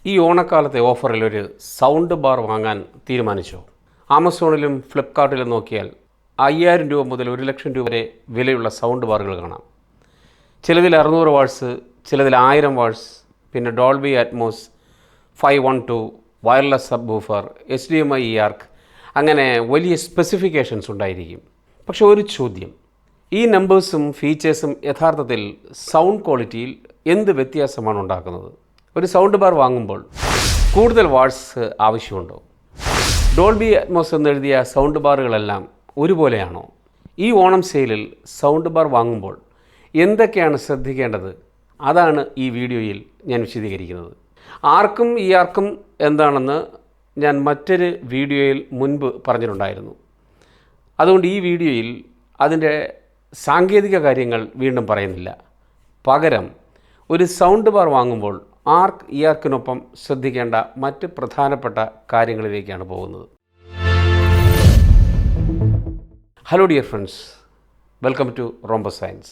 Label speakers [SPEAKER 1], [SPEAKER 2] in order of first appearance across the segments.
[SPEAKER 1] ഈ ഓണക്കാലത്തെ ഓഫറിൽ ഒരു സൗണ്ട് ബാർ വാങ്ങാൻ തീരുമാനിച്ചോ? ആമസോണിലും ഫ്ലിപ്കാർട്ടിലും നോക്കിയാൽ 5000 രൂപ മുതൽ 1,00,000 രൂപ വരെ വിലയുള്ള സൗണ്ട് ബാറുകൾ കാണാം. ചിലതിൽ 600 വാട്ട്സ്, ചിലതിൽ 1000 വാട്ട്സ്, പിന്നെ Dolby Atmos, 512, wireless sub woofer, HDMI ആർക്ക്, അങ്ങനെ വലിയ സ്പെസിഫിക്കേഷൻസ് ഉണ്ടായിരിക്കും. പക്ഷെ ഒരു ചോദ്യം, ഈ നമ്പേഴ്സും ഫീച്ചേഴ്സും യഥാർത്ഥത്തിൽ സൗണ്ട് ക്വാളിറ്റിയിൽ എന്ത് വ്യത്യാസമാണ് ഉണ്ടാക്കുന്നത്? ഒരു സൗണ്ട് ബാർ വാങ്ങുമ്പോൾ കൂടുതൽ വാട്ട്സ് ആവശ്യമുണ്ടോ? ഡോൾബി അറ്റ്മോസ് എന്നെഴുതിയ സൗണ്ട് ബാറുകളെല്ലാം ഒരുപോലെയാണോ? ഈ ഓണം സെയിലിൽ സൗണ്ട് ബാർ വാങ്ങുമ്പോൾ എന്തൊക്കെയാണ് ശ്രദ്ധിക്കേണ്ടത്? അതാണ് ഈ വീഡിയോയിൽ ഞാൻ വിശദീകരിക്കുന്നത്. ആർക്കും എന്താണെന്ന് ഞാൻ മറ്റൊരു വീഡിയോയിൽ മുൻപ് പറഞ്ഞിട്ടുണ്ടായിരുന്നു. അതുകൊണ്ട് ഈ വീഡിയോയിൽ അതിൻ്റെ സാങ്കേതിക കാര്യങ്ങൾ വീണ്ടും പറയുന്നില്ല. പകരം ഒരു സൗണ്ട് ബാർ വാങ്ങുമ്പോൾ ആർക്കിനൊപ്പം ശ്രദ്ധിക്കേണ്ട മറ്റ് പ്രധാനപ്പെട്ട കാര്യങ്ങളിലേക്കാണ് പോകുന്നത്. Hello dear friends, welcome to rhombus science.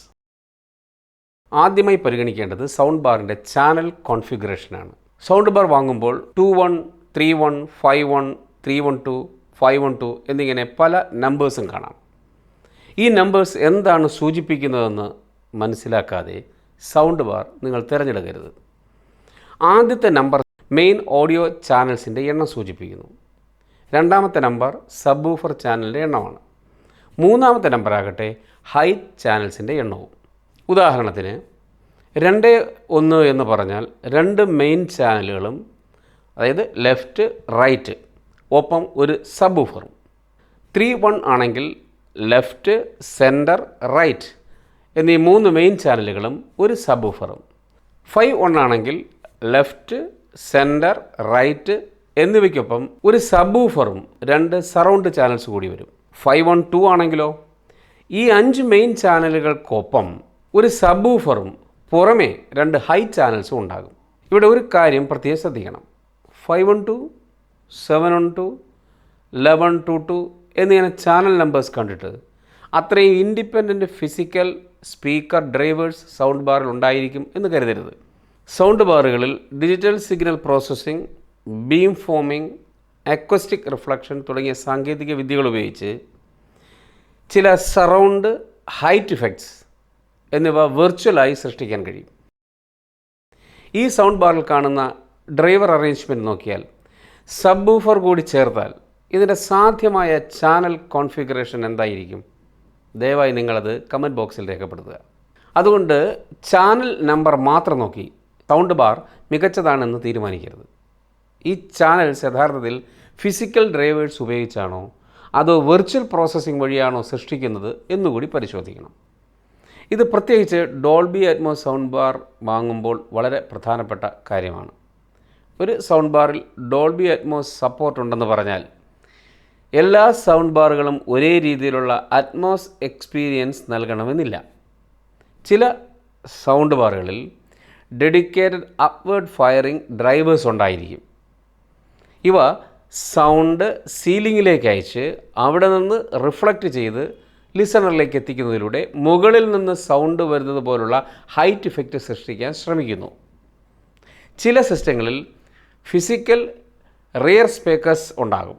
[SPEAKER 1] ആദ്യമായി പരിഗണിക്കേണ്ടത് സൗണ്ട് ബാറിൻ്റെ ചാനൽ കോൺഫിഗറേഷനാണ്. സൗണ്ട് ബാർ വാങ്ങുമ്പോൾ 21, 31, 51, 312, 512 എന്നിങ്ങനെ പല നമ്പേഴ്സും കാണാം. ഈ നമ്പേഴ്സ് എന്താണ് സൂചിപ്പിക്കുന്നതെന്ന് മനസ്സിലാക്കാതെ സൗണ്ട് ബാർ നിങ്ങൾ തിരഞ്ഞെടുക്കരുത്. ആദ്യത്തെ നമ്പർ മെയിൻ ഓഡിയോ ചാനൽസിൻ്റെ എണ്ണം സൂചിപ്പിക്കുന്നു. രണ്ടാമത്തെ നമ്പർ സബ് വൂഫർ ചാനലിൻ്റെ എണ്ണമാണ്. മൂന്നാമത്തെ നമ്പർ ആകട്ടെ ഹൈറ്റ് ചാനൽസിൻ്റെ എണ്ണവും. ഉദാഹരണത്തിന് 2.1 എന്ന് പറഞ്ഞാൽ 2 മെയിൻ ചാനലുകളും, അതായത് ലെഫ്റ്റ് റൈറ്റ്, ഒപ്പം ഒരു സബ് വൂഫറും. 3.1 ആണെങ്കിൽ ലെഫ്റ്റ് സെൻറ്റർ റൈറ്റ് എന്നീ 3 മെയിൻ ചാനലുകളും ഒരു സബ് വൂഫറും. 5.1 ആണെങ്കിൽ ലെഫ്റ്റ് സെൻറ്റർ റൈറ്റ് എന്നിവയ്ക്കൊപ്പം ഒരു സബ് വൂഫറും 2 സറൗണ്ട് ചാനൽസ് കൂടി വരും. 512 ആണെങ്കിലോ ഈ 5 മെയിൻ ചാനലുകൾക്കൊപ്പം ഒരു സബ് വൂഫറും പുറമേ 2 ഹൈ ചാനൽസും ഉണ്ടാകും. ഇവിടെ ഒരു കാര്യം പ്രത്യേകം ശ്രദ്ധിക്കണം. 512, 712, 1122 എന്നിങ്ങനെ ചാനൽ നമ്പേഴ്സ് കണ്ടിട്ട് അത്രയും independent physical speaker drivers sound ബാറിൽ ഉണ്ടായിരിക്കും എന്ന് കരുതരുത്. സൗണ്ട് ബാറുകളിൽ digital signal processing, beam forming, acoustic reflection തുടങ്ങിയ സാങ്കേതിക വിദ്യകൾ ഉപയോഗിച്ച് ചില സറൗണ്ട് ഹൈറ്റ് ഇഫക്ട്സ് എന്നിവ വെർച്വലായി സൃഷ്ടിക്കാൻ കഴിയും. ഈ സൗണ്ട് ബാറിൽ കാണുന്ന ഡ്രൈവർ അറേഞ്ച്മെൻറ്റ് നോക്കിയാൽ സബ് വൂഫർ കൂടി ചേർത്താൽ ഇതിൻ്റെ സാധ്യമായ ചാനൽ കോൺഫിഗറേഷൻ എന്തായിരിക്കും? ദയവായി നിങ്ങളത് കമൻറ്റ് ബോക്സിൽ രേഖപ്പെടുത്തുക. അതുകൊണ്ട് ചാനൽ നമ്പർ മാത്രം നോക്കി സൗണ്ട് ബാർ മികച്ചതാണെന്ന് തീരുമാനിക്കരുത്. ഈ ചാനൽസ് യഥാർത്ഥത്തിൽ ഫിസിക്കൽ ഡ്രൈവേഴ്സ് ഉപയോഗിച്ചാണോ അതോ വെർച്വൽ പ്രോസസ്സിംഗ് വഴിയാണോ സൃഷ്ടിക്കുന്നത് എന്നുകൂടി പരിശോധിക്കണം. ഇത് പ്രത്യേകിച്ച് ഡോൾബി അറ്റ്മോസ് സൗണ്ട് ബാർ വാങ്ങുമ്പോൾ വളരെ പ്രധാനപ്പെട്ട കാര്യമാണ്. ഒരു സൗണ്ട് ബാറിൽ ഡോൾബി അറ്റ്മോസ് സപ്പോർട്ട് ഉണ്ടെന്ന് പറഞ്ഞാൽ എല്ലാ സൗണ്ട് ബാറുകളും ഒരേ രീതിയിലുള്ള അറ്റ്മോസ് എക്സ്പീരിയൻസ് നൽകണമെന്നില്ല. ചില സൗണ്ട് ബാറുകളിൽ ഡെഡിക്കേറ്റഡ് അപ്വേർഡ് ഫയറിംഗ് ഡ്രൈവേഴ്സ് ഉണ്ടായിരിക്കും. ഇവ സൗണ്ട് സീലിങ്ങിലേക്ക് അയച്ച് അവിടെ നിന്ന് റിഫ്ലക്റ്റ് ചെയ്ത് ലിസണറിലേക്ക് എത്തിക്കുന്നതിലൂടെ മുകളിൽ നിന്ന് സൗണ്ട് വരുന്നത് പോലുള്ള ഹൈറ്റ് ഇഫക്റ്റ് സൃഷ്ടിക്കാൻ ശ്രമിക്കുന്നു. ചില സിസ്റ്റങ്ങളിൽ ഫിസിക്കൽ റിയർ സ്പീക്കേഴ്സ് ഉണ്ടാകും.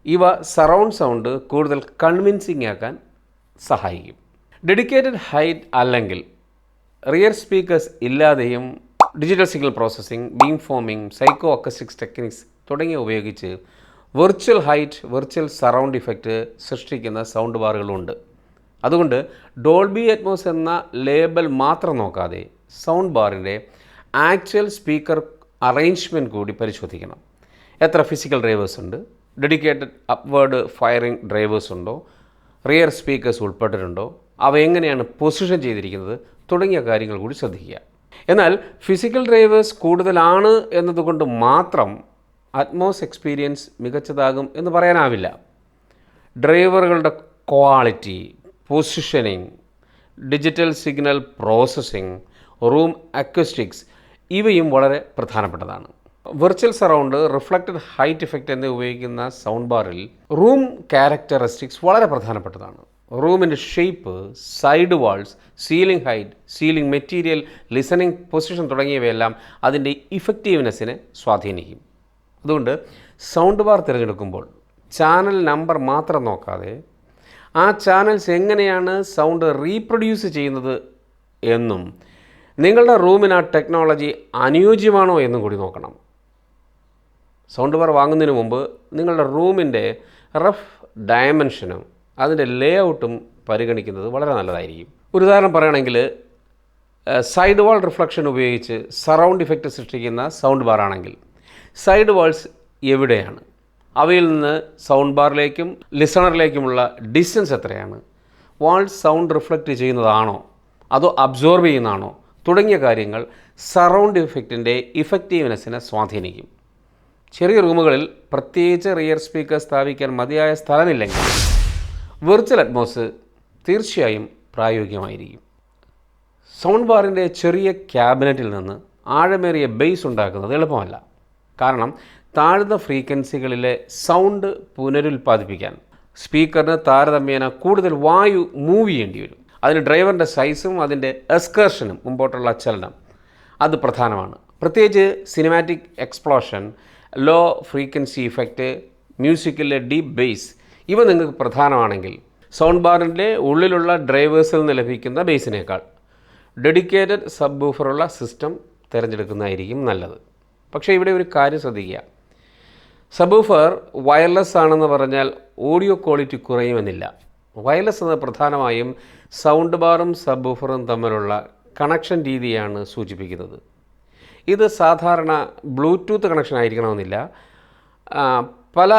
[SPEAKER 1] ഇവ സറൗണ്ട് സൗണ്ട് കൂടുതൽ കൺവിൻസിംഗ് ആക്കാൻ സഹായിക്കും. ഡെഡിക്കേറ്റഡ് ഹൈറ്റ് അല്ലെങ്കിൽ റിയർ സ്പീക്കേഴ്സ് ഇല്ലാതെയും digital signal processing, beam forming, psycho acoustics techniques തുടങ്ങിയ ഉപയോഗിച്ച് virtual height, virtual surround effect സൃഷ്ടിക്കുന്ന സൗണ്ട് ബാറുകളുണ്ട്. അതുകൊണ്ട് ഡോൾബി അറ്റ്മോസ് എന്ന ലേബൽ മാത്രം നോക്കാതെ സൗണ്ട് ബാറിൻ്റെ ആക്ച്വൽ സ്പീക്കർ അറേഞ്ച്മെൻറ്റ് കൂടി പരിശോധിക്കണം. എത്ര ഫിസിക്കൽ ഡ്രൈവേഴ്സ് ഉണ്ട്, ഡെഡിക്കേറ്റഡ് അപ്വേർഡ് ഫയറിംഗ് ഡ്രൈവേഴ്സ് ഉണ്ടോ, റിയർ സ്പീക്കേഴ്സ് ഉൾപ്പെട്ടിട്ടുണ്ടോ, അവ എങ്ങനെയാണ് പൊസിഷൻ ചെയ്തിരിക്കുന്നത് തുടങ്ങിയ കാര്യങ്ങൾ കൂടി ശ്രദ്ധിക്കുക. എന്നാൽ ഫിസിക്കൽ ഡ്രൈവേഴ്സ് കൂടുതലാണ് എന്നതുകൊണ്ട് മാത്രം അറ്റ്മോസ് എക്സ്പീരിയൻസ് മികച്ചതാകും എന്ന് പറയാനാവില്ല. ഡ്രൈവറുകളുടെ quality, positioning, digital signal processing, room acoustics ഇവയും വളരെ പ്രധാനപ്പെട്ടതാണ്. Virtual surround, reflected height effect എന്നിവ ഉപയോഗിക്കുന്ന സൗണ്ട് ബാറിൽ റൂം ക്യാരക്ടറിസ്റ്റിക്സ് വളരെ പ്രധാനപ്പെട്ടതാണ്. റൂമിൻ്റെ shape, side walls, ceiling height, ceiling material, listening position തുടങ്ങിയവയെല്ലാം അതിൻ്റെ ഇഫക്റ്റീവ്നെസ്സിനെ സ്വാധീനിക്കും. അതുകൊണ്ട് സൗണ്ട് ബാർ തിരഞ്ഞെടുക്കുമ്പോൾ ചാനൽ നമ്പർ മാത്രം നോക്കാതെ ആ ചാനൽസ് എങ്ങനെയാണ് സൗണ്ട് റീപ്രൊഡ്യൂസ് ചെയ്യുന്നത് എന്നും നിങ്ങളുടെ റൂമിന് ആ ടെക്നോളജി അനുയോജ്യമാണോ എന്നും കൂടി നോക്കണം. സൗണ്ട് ബാർ വാങ്ങുന്നതിന് മുമ്പ് നിങ്ങളുടെ റൂമിൻ്റെ റഫ് ഡയമെൻഷനും അതിൻ്റെ ലേ ഔട്ടും പരിഗണിക്കുന്നത് വളരെ നല്ലതായിരിക്കും. ഒരു ഉദാഹരണം പറയുകയാണെങ്കിൽ സൈഡ് വാൾ റിഫ്ലക്ഷൻ ഉപയോഗിച്ച് സറൗണ്ട് ഇഫക്റ്റ് സൃഷ്ടിക്കുന്ന സൗണ്ട് ബാർ ആണെങ്കിൽ സൈഡ് വാൾസ് എവിടെയാണ്, അവയിൽ നിന്ന് സൗണ്ട് ബാറിലേക്കും ലിസണറിലേക്കുമുള്ള ഡിസ്റ്റൻസ് എത്രയാണ്, വാൾ സൗണ്ട് റിഫ്ലക്റ്റ് ചെയ്യുന്നതാണോ അതോ അബ്സോർബ് ചെയ്യുന്നതാണോ തുടങ്ങിയ കാര്യങ്ങൾ സറൗണ്ട് ഇഫക്റ്റിൻ്റെ ഇഫക്റ്റീവ്നെസ്സിനെ സ്വാധീനിക്കും. ചെറിയ റൂമുകളിൽ പ്രത്യേകിച്ച് റിയർ സ്പീക്കർ സ്ഥാപിക്കാൻ മതിയായ സ്ഥലമില്ലെങ്കിൽ വെർച്വൽ അറ്റ്മോസ് തീർച്ചയായും പ്രായോഗികമായിരിക്കും. സൗണ്ട് ബാറിൻ്റെ ചെറിയ ക്യാബിനറ്റിൽ നിന്ന് ആഴമേറിയ ബേസ് ഉണ്ടാക്കുന്നത് എളുപ്പമല്ല. കാരണം താഴ്ന്ന ഫ്രീക്വൻസികളിലെ സൗണ്ട് പുനരുൽപ്പാദിപ്പിക്കാൻ സ്പീക്കറിന് താരതമ്യേന കൂടുതൽ വായു മൂവ് ചെയ്യേണ്ടി വരും. അതിന് ഡ്രൈവറിൻ്റെ സൈസും അതിൻ്റെ എക്സ്കർഷനും മുമ്പോട്ടുള്ള ചലനം അത് പ്രധാനമാണ്. പ്രത്യേകിച്ച് cinematic explosion, low frequency effect, മ്യൂസിക്കിലെ ഡീപ്പ് ബേസ് ഇവ നിങ്ങൾക്ക് പ്രധാനമാണെങ്കിൽ സൗണ്ട് ബാറിൻ്റെ ഉള്ളിലുള്ള ഡ്രൈവേഴ്സിൽ നിന്ന് ലഭിക്കുന്ന ബേസിനേക്കാൾ ഡെഡിക്കേറ്റഡ് സബ് വൂഫറുള്ള സിസ്റ്റം തിരഞ്ഞെടുക്കുന്നതായിരിക്കും നല്ലത്. പക്ഷേ ഇവിടെ ഒരു കാര്യം ശ്രദ്ധിക്കുക, സബ് വൂഫർ വയർലെസ് ആണെന്ന് പറഞ്ഞാൽ ഓഡിയോ ക്വാളിറ്റി കുറയുമെന്നില്ല. വയർലെസ് എന്നത് പ്രധാനമായും സൗണ്ട് ബാറും സബ് വൂഫറും തമ്മിലുള്ള കണക്ഷൻ രീതിയാണ് സൂചിപ്പിക്കുന്നത്. ഇത് സാധാരണ ബ്ലൂടൂത്ത് കണക്ഷൻ ആയിരിക്കണമെന്നില്ല. പല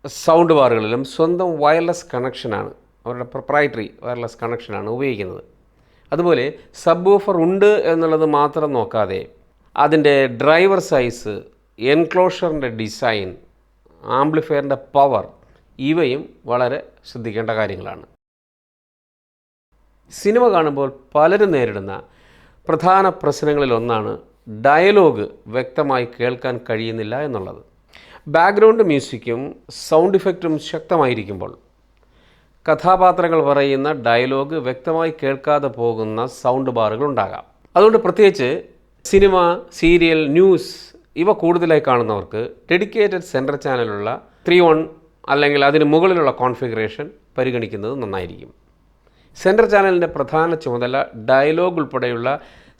[SPEAKER 1] സൗണ്ട് ബാറുകളിലും സ്വന്തം വയർലെസ് കണക്ഷനാണ്, അവരുടെ പ്രൊപ്രൈറ്ററി വയർലെസ് കണക്ഷനാണ് ഉപയോഗിക്കുന്നത്. അതുപോലെ സബ് വൂഫർ ഉണ്ട് എന്നുള്ളത് മാത്രം നോക്കാതെ അതിൻ്റെ ഡ്രൈവർ സൈസ്, എൻക്ലോഷറിൻ്റെ ഡിസൈൻ, ആംപ്ലിഫയറിൻ്റെ പവർ ഇവയും വളരെ ശ്രദ്ധിക്കേണ്ട കാര്യങ്ങളാണ്. സിനിമ കാണുമ്പോൾ പലരും നേരിടുന്ന പ്രധാന പ്രശ്നങ്ങളിലൊന്നാണ് ഡയലോഗ് വ്യക്തമായി കേൾക്കാൻ കഴിയുന്നില്ല എന്നുള്ളത്. ബാക്ക്ഗ്രൗണ്ട് മ്യൂസിക്കും സൗണ്ട് ഇഫക്റ്റും ശക്തമായിരിക്കുമ്പോൾ കഥാപാത്രങ്ങൾ പറയുന്ന ഡയലോഗ് വ്യക്തമായി കേൾക്കാതെ പോകുന്ന സൗണ്ട് ബാറുകൾ ഉണ്ടാകാം. അതുകൊണ്ട് പ്രത്യേകിച്ച് സിനിമ, സീരിയൽ, ന്യൂസ് ഇവ കൂടുതലായി കാണുന്നവർക്ക് ഡെഡിക്കേറ്റഡ് സെൻട്രൽ ചാനലുള്ള 3.1 അല്ലെങ്കിൽ അതിന് മുകളിലുള്ള കോൺഫിഗറേഷൻ പരിഗണിക്കുന്നത് നന്നായിരിക്കും. സെൻട്രൽ ചാനലിൻ്റെ പ്രധാന ചുമതല ഡയലോഗ് ഉൾപ്പെടെയുള്ള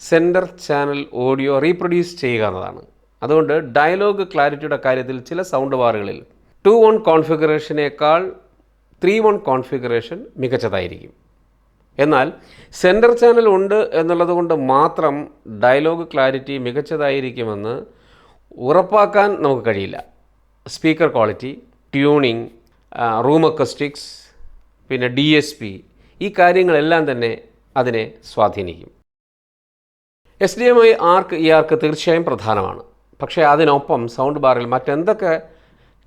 [SPEAKER 1] സെൻട്രൽ ചാനൽ ഓഡിയോ റീപ്രൊഡ്യൂസ് ചെയ്യുക എന്നതാണ്. അതുകൊണ്ട് ഡയലോഗ് ക്ലാരിറ്റിയുടെ കാര്യത്തിൽ ചില സൗണ്ട് ബാറുകളിൽ 2.1 കോൺഫിഗറേഷനേക്കാൾ 3.1 കോൺഫിഗറേഷൻ മികച്ചതായിരിക്കും. എന്നാൽ സെൻട്രൽ ചാനൽ ഉണ്ട് എന്നുള്ളത് കൊണ്ട് മാത്രം ഡയലോഗ് ക്ലാരിറ്റി മികച്ചതായിരിക്കുമെന്ന് ഉറപ്പാക്കാൻ നമുക്ക് കഴിയില്ല. Speaker quality, tuning, room acoustics, പിന്നെ DSP ഈ കാര്യങ്ങളെല്ലാം തന്നെ അതിനെ സ്വാധീനിക്കും. HDMI ആർക്ക് ഈ ആർക്ക് തീർച്ചയായും പ്രധാനമാണ്. പക്ഷേ അതിനൊപ്പം സൗണ്ട് ബാറിൽ മറ്റെന്തൊക്കെ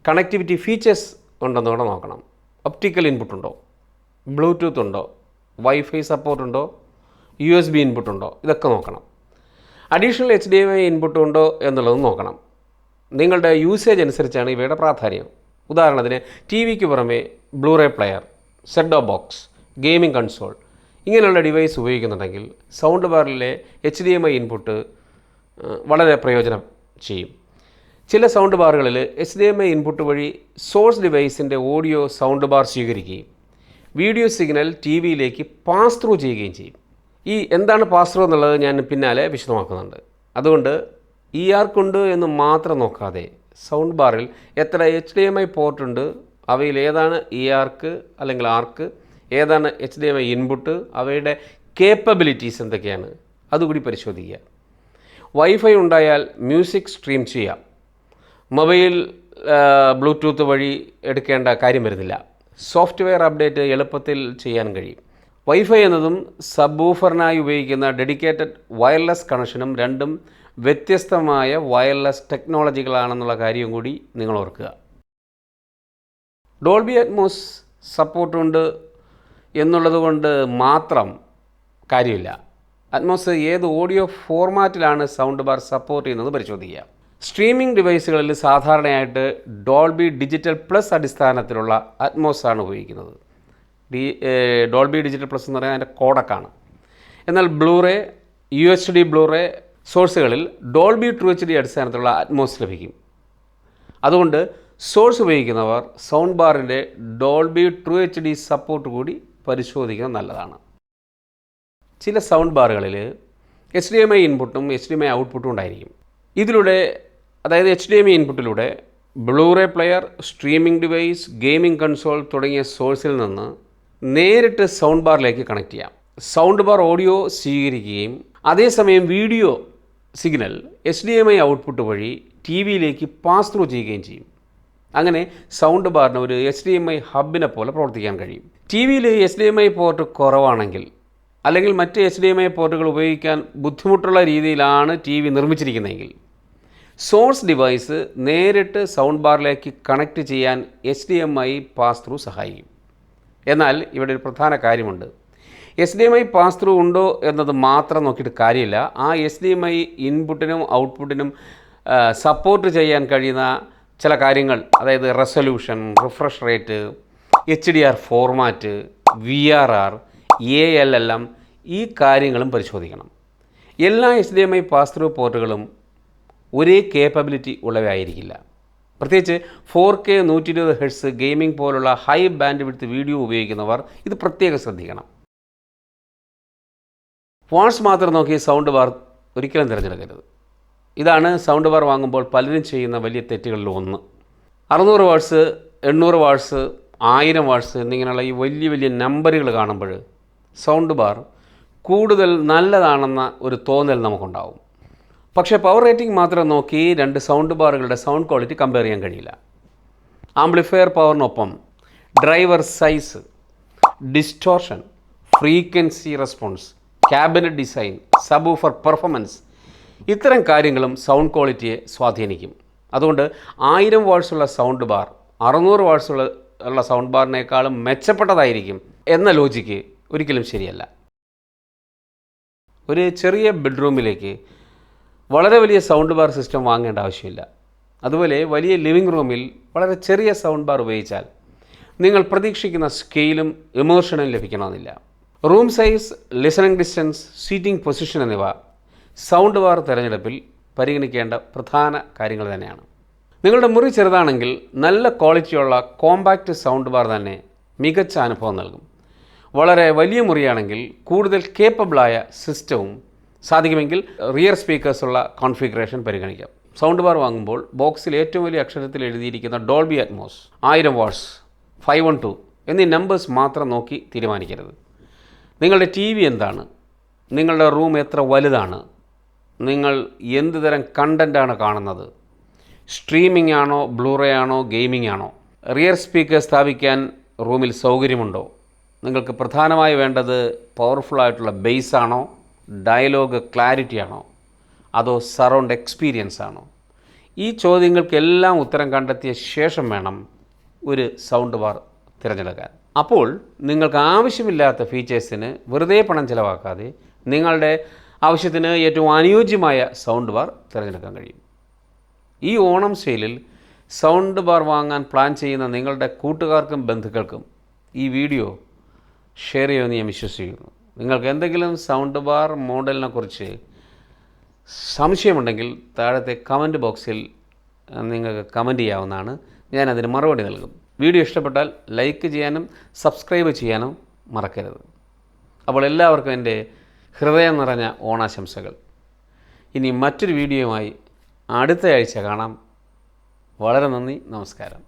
[SPEAKER 1] കണക്ടിവിറ്റി ഫീച്ചേഴ്സ് ഉണ്ടെന്ന് കൂടെ നോക്കണം. ഒപ്റ്റിക്കൽ ഇൻപുട്ടുണ്ടോ, ബ്ലൂടൂത്ത് ഉണ്ടോ, വൈഫൈ സപ്പോർട്ടുണ്ടോ, USB ഇൻപുട്ടുണ്ടോ, ഇതൊക്കെ നോക്കണം. അഡീഷണൽ HDMI ഇൻപുട്ട് ഉണ്ടോ എന്നുള്ളതും നോക്കണം. നിങ്ങളുടെ യൂസേജ് അനുസരിച്ചാണ് ഇവയുടെ പ്രാധാന്യം. ഉദാഹരണത്തിന് TVക്ക് പുറമെ blue ray player, set top box, gaming console ഇങ്ങനെയുള്ള ഡിവൈസ് ഉപയോഗിക്കുന്നുണ്ടെങ്കിൽ സൗണ്ട് ബാറിലെ HDMI ഇൻപുട്ട് വളരെ പ്രയോജനം ചെയ്യും. ചില സൗണ്ട് ബാറുകളിൽ HDMI ഇൻപുട്ട് വഴി സോഴ്സ് ഡിവൈസിൻ്റെ ഓഡിയോ സൗണ്ട് ബാർ സ്വീകരിക്കുകയും വീഡിയോ സിഗ്നൽ TVയിലേക്ക് പാസ് ത്രൂ ചെയ്യുകയും ചെയ്യും. ഈ എന്താണ് പാസ് ത്രൂ എന്നുള്ളത് ഞാൻ പിന്നാലെ വിശദമാക്കുന്നുണ്ട്. അതുകൊണ്ട് ആർക്കുണ്ട് എന്ന് മാത്രം നോക്കാതെ സൗണ്ട് ബാറിൽ എത്ര HDMI പോർട്ടുണ്ട്, അവയിൽ ഏതാണ് ആർക്ക് അല്ലെങ്കിൽ ആർക്ക്, ഏതാണ് HDMI ഇൻപുട്ട്, അവയുടെ കേപ്പബിലിറ്റീസ് എന്തൊക്കെയാണ് അതുകൂടി പരിശോധിക്കുക. വൈഫൈ ഉണ്ടായാൽ മ്യൂസിക് സ്ട്രീം ചെയ്യാം. മൊബൈൽ ബ്ലൂടൂത്ത് വഴി എടുക്കേണ്ട കാര്യം വരുന്നില്ല. സോഫ്റ്റ്വെയർ അപ്ഡേറ്റ് എളുപ്പത്തിൽ ചെയ്യാൻ കഴിയും. വൈഫൈ എന്നതും സബ് വൂഫറിനായി ഉപയോഗിക്കുന്ന ഡെഡിക്കേറ്റഡ് വയർലെസ് കണക്ഷനും രണ്ടും വ്യത്യസ്തമായ വയർലെസ് ടെക്നോളജികളാണെന്നുള്ള കാര്യം കൂടി നിങ്ങൾ ഓർക്കുക. ഡോൾബി അറ്റ്മോസ് സപ്പോർട്ടുണ്ട് എന്നുള്ളത് കൊണ്ട് മാത്രം കാര്യമില്ല. അറ്റ്മോസ് ഏത് ഓഡിയോ ഫോർമാറ്റിലാണ് സൗണ്ട് ബാർ സപ്പോർട്ട് ചെയ്യുന്നത് പരിശോധിക്കുക. സ്ട്രീമിംഗ് ഡിവൈസുകളിൽ സാധാരണയായിട്ട് ഡോൾബി ഡിജിറ്റൽ പ്ലസ് അടിസ്ഥാനത്തിലുള്ള അറ്റ്മോസ് ആണ് ഉപയോഗിക്കുന്നത്. ഡോൾബി ഡിജിറ്റൽ പ്ലസ് എന്ന് പറയുന്നത് അതിൻ്റെ കോഡക്കാണ്. എന്നാൽ ബ്ലൂറേ, UHD ബ്ലൂറേ സോഴ്സുകളിൽ ഡോൾബി ട്രൂ HD അടിസ്ഥാനത്തിലുള്ള അറ്റ്മോസ് ലഭിക്കും. അതുകൊണ്ട് സോഴ്സ് ഉപയോഗിക്കുന്നവർ സൗണ്ട് ബാറിൻ്റെ ഡോൾബി ട്രൂ HD സപ്പോർട്ട് കൂടി പരിശോധിക്കുന്നത് നല്ലതാണ്. ചില സൗണ്ട് ബാറുകളിൽ HDMI ഇൻപുട്ടും HDMI ഔട്ട്പുട്ടും ഉണ്ടായിരിക്കും. ഇതിലൂടെ, അതായത് HDMI ഇൻപുട്ടിലൂടെ Blu ray player, streaming device, gaming console തുടങ്ങിയ സോഴ്സിൽ നിന്ന് നേരിട്ട് സൗണ്ട് ബാറിലേക്ക് കണക്ട് ചെയ്യാം. സൗണ്ട് ബാർ ഓഡിയോ സ്വീകരിക്കുകയും അതേസമയം വീഡിയോ സിഗ്നൽ HDMI ഔട്ട്പുട്ട് വഴി TV-യിലേക്ക് പാസ് ത്രൂ ചെയ്യുകയും ചെയ്യും. അങ്ങനെ സൗണ്ട് ബാറിന് ഒരു HDMI ഹബിനെ പോലെ പ്രവർത്തിക്കാൻ കഴിയും. TV-യിൽ HDMI പോർട്ട് കുറവാണെങ്കിൽ, അല്ലെങ്കിൽ മറ്റ് HDMI പോർട്ടുകൾ ഉപയോഗിക്കാൻ ബുദ്ധിമുട്ടുള്ള രീതിയിലാണ് TV നിർമ്മിച്ചിരിക്കുന്നതെങ്കിൽ, സോഴ്സ് ഡിവൈസ് നേരിട്ട് സൗണ്ട് ബാറിലേക്ക് കണക്ട് ചെയ്യാൻ HDMI പാസ് ത്രൂ സഹായിക്കും. എന്നാൽ ഇവിടെ ഒരു പ്രധാന കാര്യമുണ്ട്. HDMI പാസ് ത്രൂ ഉണ്ടോ എന്നത് മാത്രം നോക്കിയിട്ട് കാര്യമില്ല. ആ HDMI ഇൻപുട്ടിനും ഔട്ട്പുട്ടിനും സപ്പോർട്ട് ചെയ്യാൻ കഴിയുന്ന ചില കാര്യങ്ങൾ, അതായത് resolution, refresh rate, HDR format, VRR, ALLM, ഈ കാര്യങ്ങളും പരിശോധിക്കണം. എല്ലാ HDMI പാസ് ത്രൂ പോർട്ടുകളും ഒരേ കേപ്പബിലിറ്റി ഉള്ളവയായിരിക്കില്ല. പ്രത്യേകിച്ച് 4K 120 Hz ഗെയിമിംഗ് പോലുള്ള ഹൈ ബാൻഡ് വിഡ്ത്ത് വീഡിയോ ഉപയോഗിക്കുന്നവർ ഇത് പ്രത്യേകം ശ്രദ്ധിക്കണം. വാട്ട്സ് മാത്രം നോക്കി സൗണ്ട് ബാർ ഒരിക്കലും തിരഞ്ഞെടുക്കരുത്. ഇതാണ് സൗണ്ട് ബാർ വാങ്ങുമ്പോൾ പലരും ചെയ്യുന്ന വലിയ തെറ്റുകളിൽ ഒന്ന്. 600 വാട്ട്സ്, 800 വാട്ട്സ്, 1000 വാട്ട്സ് എന്നിങ്ങനെയുള്ള ഈ വലിയ വലിയ നമ്പറുകൾ കാണുമ്പോൾ സൗണ്ട് ബാർ കൂടുതൽ നല്ലതാണെന്ന ഒരു തോന്നൽ നമുക്കുണ്ടാവും. പക്ഷേ പവർ റേറ്റിംഗ് മാത്രം നോക്കി രണ്ട് സൗണ്ട് ബാറുകളുടെ സൗണ്ട് ക്വാളിറ്റി കമ്പയർ ചെയ്യാൻ കഴിയില്ല. ആംപ്ലിഫയർ പവറിനൊപ്പം driver size, distortion, frequency response, cabinet design, subwoofer performance, ഇത്തരം കാര്യങ്ങളും സൗണ്ട് ക്വാളിറ്റിയെ സ്വാധീനിക്കും. അതുകൊണ്ട് 1000 വാട്ട്സ് ഉള്ള സൗണ്ട് ബാർ 600 വാട്ട്സ് ഉള്ള സൗണ്ട് ബാറിനേക്കാളും മെച്ചപ്പെട്ടതായിരിക്കും എന്ന ലോജിക്ക് ഒരിക്കലും ശരിയല്ല. ഒരു ചെറിയ ബെഡ്റൂമിലേക്ക് വളരെ വലിയ സൗണ്ട് ബാർ സിസ്റ്റം വാങ്ങേണ്ട ആവശ്യമില്ല. അതുപോലെ വലിയ ലിവിംഗ് റൂമിൽ വളരെ ചെറിയ സൗണ്ട് ബാർ ഉപയോഗിച്ചാൽ നിങ്ങൾ പ്രതീക്ഷിക്കുന്ന സ്കെയിലും ഇമോഷനും ലഭിക്കണമെന്നില്ല. Room size, listening distance, seating position എന്നിവ സൗണ്ട് ബാർ തിരഞ്ഞെടുപ്പിൽ പരിഗണിക്കേണ്ട പ്രധാന കാര്യങ്ങൾ തന്നെയാണ്. നിങ്ങളുടെ മുറി ചെറുതാണെങ്കിൽ നല്ല ക്വാളിറ്റിയുള്ള കോമ്പാക്റ്റ് സൗണ്ട് ബാർ തന്നെ മികച്ച അനുഭവം നൽകും. വളരെ വലിയ മുറിയാണെങ്കിൽ കൂടുതൽ കേപ്പബിളായ സിസ്റ്റവും, സാധിക്കുമെങ്കിൽ റിയർ സ്പീക്കേഴ്സുള്ള കോൺഫിഗറേഷൻ പരിഗണിക്കാം. സൗണ്ട് ബാർ വാങ്ങുമ്പോൾ ബോക്സിൽ ഏറ്റവും വലിയ അക്ഷരത്തിൽ എഴുതിയിരിക്കുന്ന ഡോൾബി അറ്റ്മോസ്, 1000 വാട്ട്സ്, 512 എന്നീ നമ്പേഴ്സ് മാത്രം നോക്കി തീരുമാനിക്കരുത്. നിങ്ങളുടെ TV എന്താണ്, നിങ്ങളുടെ റൂം എത്ര വലുതാണ്, നിങ്ങൾ എന്ത് തരം കണ്ടൻ്റാണ് കാണുന്നത്, സ്ട്രീമിംഗ് ആണോ, ബ്ലൂറേ ആണോ, ഗെയിമിംഗ് ആണോ, റിയർ സ്പീക്കർ സ്ഥാപിക്കാൻ റൂമിൽ സൗകര്യമുണ്ടോ, നിങ്ങൾക്ക് പ്രധാനമായി വേണ്ടത് പവർഫുള്ളായിട്ടുള്ള ബേസ് ആണോ, ഡയലോഗ് ക്ലാരിറ്റി ആണോ, അതോ സറൗണ്ട് എക്സ്പീരിയൻസ് ആണോ? ഈ ചോദ്യങ്ങൾക്കെല്ലാം ഉത്തരം കണ്ടെത്തിയ ശേഷം വേണം ഒരു സൗണ്ട് ബാർ തിരഞ്ഞെടുക്കാൻ. അപ്പോൾ നിങ്ങൾക്ക് ആവശ്യമില്ലാത്ത ഫീച്ചേഴ്സിന് വെറുതെ പണം ചിലവാക്കാതെ നിങ്ങളുടെ ആവശ്യത്തിന് ഏറ്റവും അനുയോജ്യമായ സൗണ്ട് ബാർ തിരഞ്ഞെടുക്കാൻ കഴിയും. ഈ ഓണം സെയിലിൽ സൗണ്ട് ബാർ വാങ്ങാൻ പ്ലാൻ ചെയ്യുന്ന നിങ്ങളുടെ കൂട്ടുകാർക്കും ബന്ധുക്കൾക്കും ഈ വീഡിയോ ഷെയർ ചെയ്യുമെന്ന് ഞാൻ വിശ്വസിക്കുന്നു. നിങ്ങൾക്ക് എന്തെങ്കിലും സൗണ്ട് ബാർ മോഡലിനെ കുറിച്ച് സംശയമുണ്ടെങ്കിൽ താഴത്തെ കമൻറ്റ് ബോക്സിൽ നിങ്ങൾക്ക് കമൻറ്റ് ചെയ്യാവുന്നതാണ്. ഞാനതിന് മറുപടി നൽകും. വീഡിയോ ഇഷ്ടപ്പെട്ടാൽ ലൈക്ക് ചെയ്യാനും സബ്സ്ക്രൈബ് ചെയ്യാനും മറക്കരുത്. അപ്പോൾ എല്ലാവർക്കും എൻ്റെ ഹൃദയം നിറഞ്ഞ ഓണാശംസകൾ. ഇനി മറ്റൊരു വീഡിയോയുമായി അടുത്ത ആഴ്ച കാണാം. വളരെ നന്ദി, നമസ്കാരം.